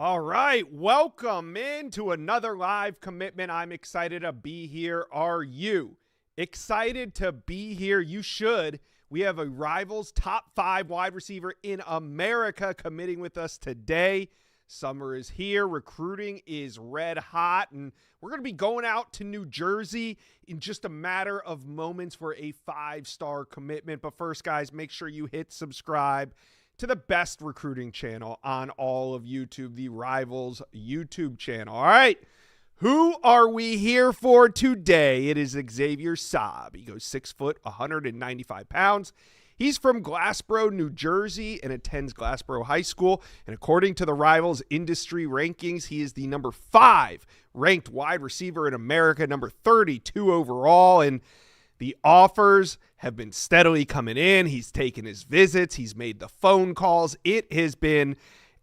All right, welcome into another live commitment. I'm excited to be here. Are you excited to be here? You should. We have a Rivals top 5 wide receiver in America committing with us today. Summer is here. Recruiting is red hot, and we're going to be going out to New Jersey in just a matter of moments for a 5-star commitment. But first, guys, make sure you hit subscribe to the best recruiting channel on all of YouTube, the Rivals YouTube channel. All right, who are we here for today? It is Xavier Sabb. He goes 6 foot, 195 pounds. He's from Glassboro, New Jersey, and attends Glassboro High School. And according to the Rivals industry rankings, he is the number 5 ranked wide receiver in America, number 32 overall. And the offers have been steadily coming in. He's taken his visits. He's made the phone calls. It has been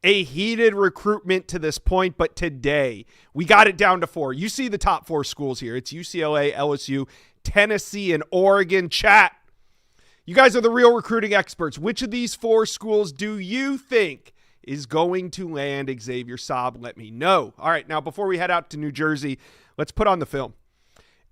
a heated recruitment to this point, but today we got it down to 4. You see the top 4 schools here. It's UCLA, LSU, Tennessee, and Oregon. Chat, you guys are the real recruiting experts. Which of these 4 schools do you think is going to land Xavier Sabb? Let me know. All right, now before we head out to New Jersey, let's put on the film.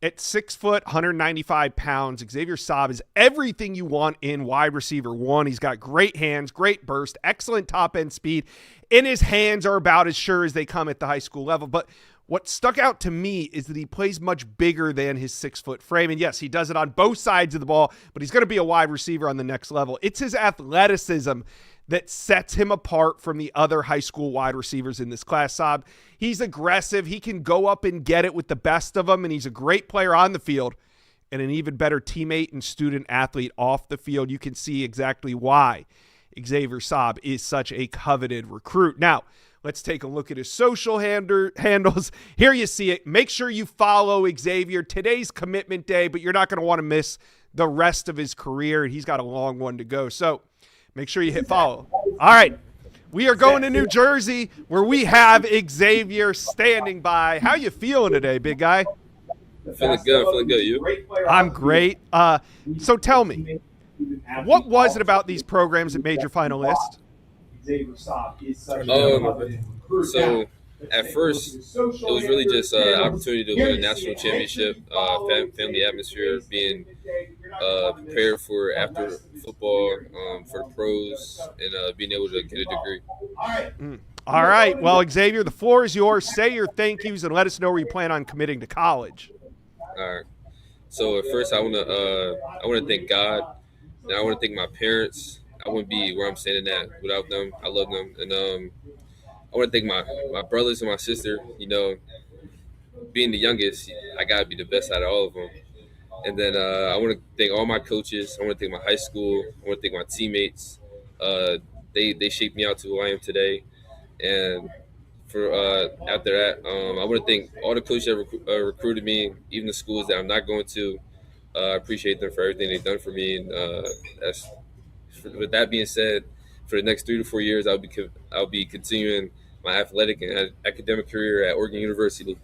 At 6 foot, 195 pounds, Xavier Sabb is everything you want in wide receiver 1. He's got great hands, great burst, excellent top-end speed, and his hands are about as sure as they come at the high school level. But what stuck out to me is that he plays much bigger than his 6-foot frame. And yes, he does it on both sides of the ball, but he's going to be a wide receiver on the next level. It's his athleticism that sets him apart from the other high school wide receivers in this class. Sabb, he's aggressive. He can go up and get it with the best of them, and he's a great player on the field and an even better teammate and student athlete off the field. You can see exactly why Xavier Sabb is such a coveted recruit. Now, let's take a look at his social handles. Here you see it. Make sure you follow Xavier. Today's commitment day, but you're not going to want to miss the rest of his career. He's got a long one to go. So make sure you hit follow. All right, we are going to New Jersey where we have Xavier standing by. How you feeling today, big guy? Feeling good. You? I'm great. So tell me, what was it about these programs that made your final list? So at first, it was really just an opportunity to win a national championship, family atmosphere, being prepared for after football, for the pros, and being able to get a degree. All right. Well, Xavier, the floor is yours. Say your thank yous and let us know where you plan on committing to college. All right. So at first, I want to thank God, and I want to thank my parents. I wouldn't be where I'm standing at without them. I love them, and I want to thank my brothers and my sister. You know, being the youngest, I gotta be the best out of all of them. And then I want to thank all my coaches. I want to thank my high school. I want to thank my teammates. They shaped me out to who I am today. And for after that, I want to thank all the coaches that recruited me, even the schools that I'm not going to. I appreciate them for everything they've done for me. And with that being said, for the next 3 to 4 years, I'll be continuing my athletic and academic career at Oregon University.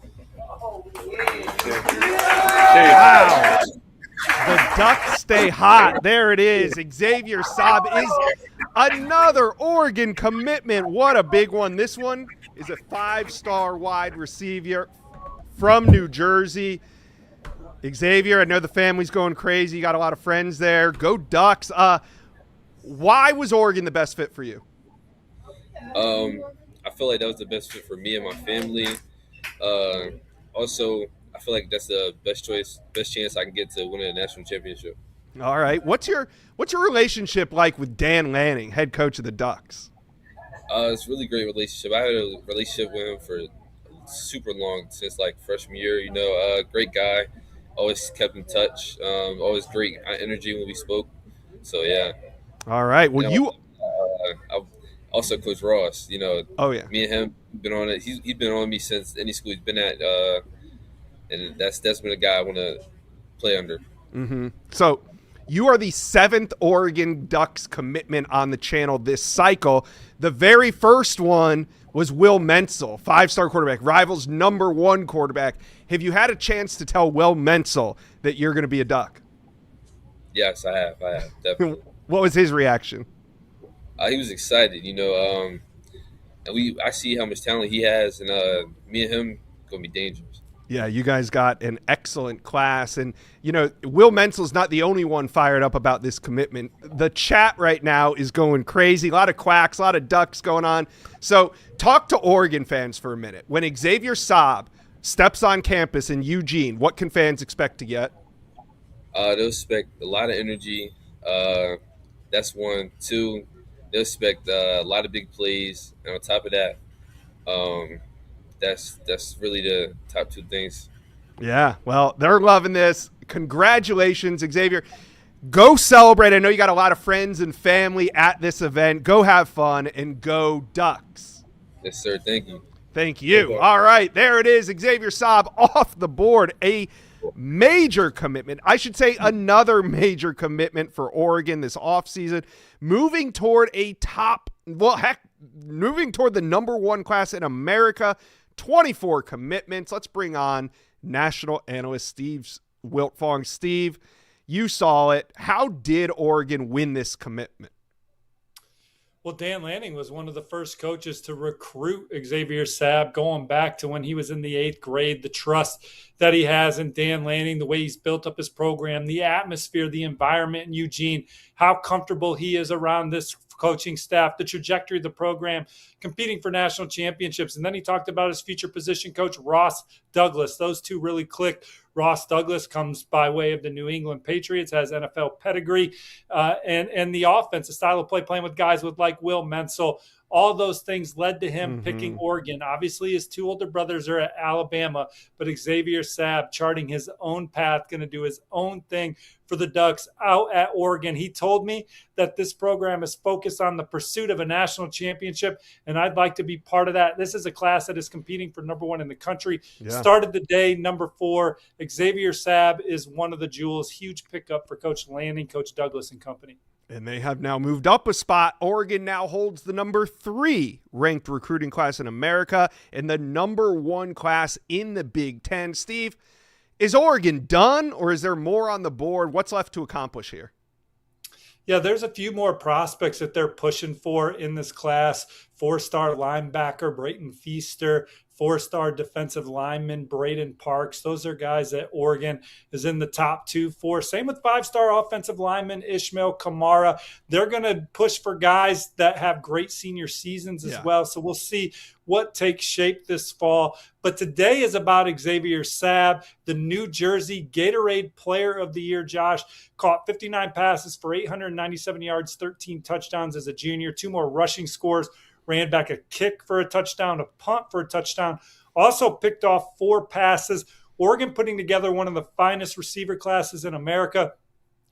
Wow. The Ducks stay hot. There it is. Xavier Sabb is another Oregon commitment. What a big one. This one is a 5-star wide receiver from New Jersey. Xavier, I know the family's going crazy. You got a lot of friends there. Go Ducks. Why was Oregon the best fit for you? I feel like that was the best fit for me and my family. Also, I feel like that's the best chance I can get to win a national championship. All right. What's your relationship like with Dan Lanning, head coach of the Ducks? It's a really great relationship. I had a relationship with him for super long, since like freshman year. You know, great guy. Always kept in touch. Always great energy when we spoke. So yeah. All right. Well, I also Coach Ross. You know. Oh yeah. Me and him been on it. He's been on me since any school he's been at. And that's been a guy I want to play under. Mm-hmm. So you are the 7th Oregon Ducks commitment on the channel this cycle. The very first one was Will Menzel, 5-star quarterback, Rivals #1 quarterback. Have you had a chance to tell Will Menzel that you're going to be a Duck? Yes, I have definitely. What was his reaction? He was excited. You know, and I see how much talent he has, and me and him gonna be dangerous. Yeah, you guys got an excellent class. And, Will Mensel's not the only one fired up about this commitment. The chat right now is going crazy. A lot of quacks, a lot of ducks going on. So talk to Oregon fans for a minute. When Xavier Sabb steps on campus in Eugene, what can fans expect to get? They'll expect a lot of energy. That's one. Two, they'll expect a lot of big plays. And on top of that, that's really the top two things. Yeah, well, they're loving this. Congratulations, Xavier. Go celebrate. I know you got a lot of friends and family at this event. Go have fun and go Ducks. Yes, sir. Thank you. Thank you. All right, there it is. Xavier Sabb off the board. A major commitment. I should say another major commitment for Oregon this offseason. Moving toward moving toward the number one class in America. 24 commitments. Let's bring on national analyst Steve Wiltfong. Steve, you saw it. How did Oregon win this commitment? Well, Dan Lanning was one of the first coaches to recruit Xavier Sabb going back to when he was in the 8th grade. The trust that he has in Dan Lanning, the way he's built up his program, the atmosphere, the environment in Eugene, how comfortable he is around this coaching staff, the trajectory of the program, competing for national championships. And then he talked about his future position coach, Ross Douglas. Those two really clicked. Ross Douglas comes by way of the New England Patriots, has NFL pedigree, and the offense, the style of play, playing with guys with like Will Mensel. All those things led to him picking Oregon. Obviously, his two older brothers are at Alabama, but Xavier Sabb charting his own path, going to do his own thing for the Ducks out at Oregon. He told me that this program is focused on the pursuit of a national championship, and I'd like to be part of that. This is a class that is competing for number one in the country. Yeah. Started the day number 4. Xavier Sabb is one of the jewels. Huge pickup for Coach Lanning, Coach Douglas, and company. And they have now moved up a spot. Oregon now holds the number 3 ranked recruiting class in America and the number 1 class in the Big Ten. Steve, is Oregon done, or is there more on the board? What's left to accomplish here? Yeah, there's a few more prospects that they're pushing for in this class. 4-star linebacker Brayton Feaster, 4-star defensive lineman Braden Parks. Those are guys that Oregon is in the top 2-4. Same with 5-star offensive lineman Ishmael Kamara. They're going to push for guys that have great senior seasons as well. So we'll see what takes shape this fall. But today is about Xavier Sabb, the New Jersey Gatorade Player of the Year. Josh caught 59 passes for 897 yards, 13 touchdowns as a junior, 2 more rushing scores. Ran back a kick for a touchdown, a punt for a touchdown. Also picked off 4 passes. Oregon putting together one of the finest receiver classes in America.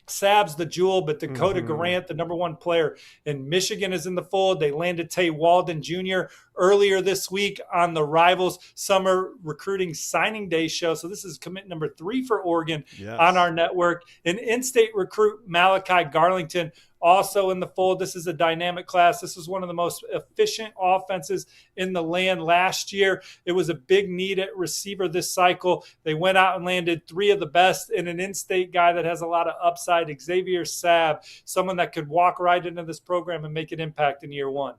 Sabb's the jewel, but Dakota Grant, the number 1 player in Michigan, is in the fold. They landed Tay Walden Jr. earlier this week on the Rivals Summer Recruiting Signing Day show. So this is commit number 3 for Oregon on our network. An in-state recruit, Malachi Garlington, also in the fold. This is a dynamic class. This is one of the most efficient offenses in the land last year. It was a big need at receiver this cycle. They went out and landed 3 of the best in an in-state guy that has a lot of upside, Xavier Sabb, someone that could walk right into this program and make an impact in year 1.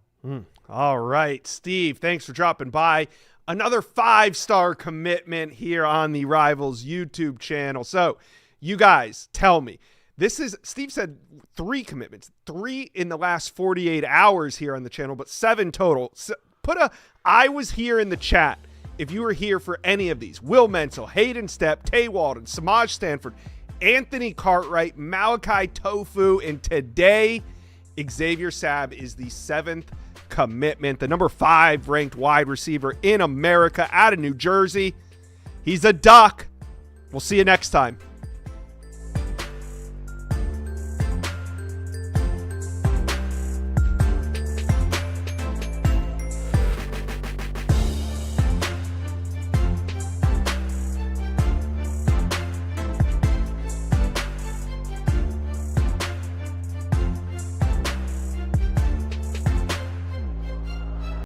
All right, Steve, thanks for dropping by. Another 5-star commitment here on the Rivals YouTube channel. So you guys tell me, Steve said 3 commitments, 3 in the last 48 hours here on the channel, but 7 total. So put a I was here in the chat if you were here for any of these. Will Mensel, Hayden Stepp, Tay Walden, Samaj Stanford, Anthony Cartwright, Malachi Tofu, and today Xavier Sabb is the 7th commitment, the number 5 ranked wide receiver in America out of New Jersey. He's a Duck. We'll see you next time.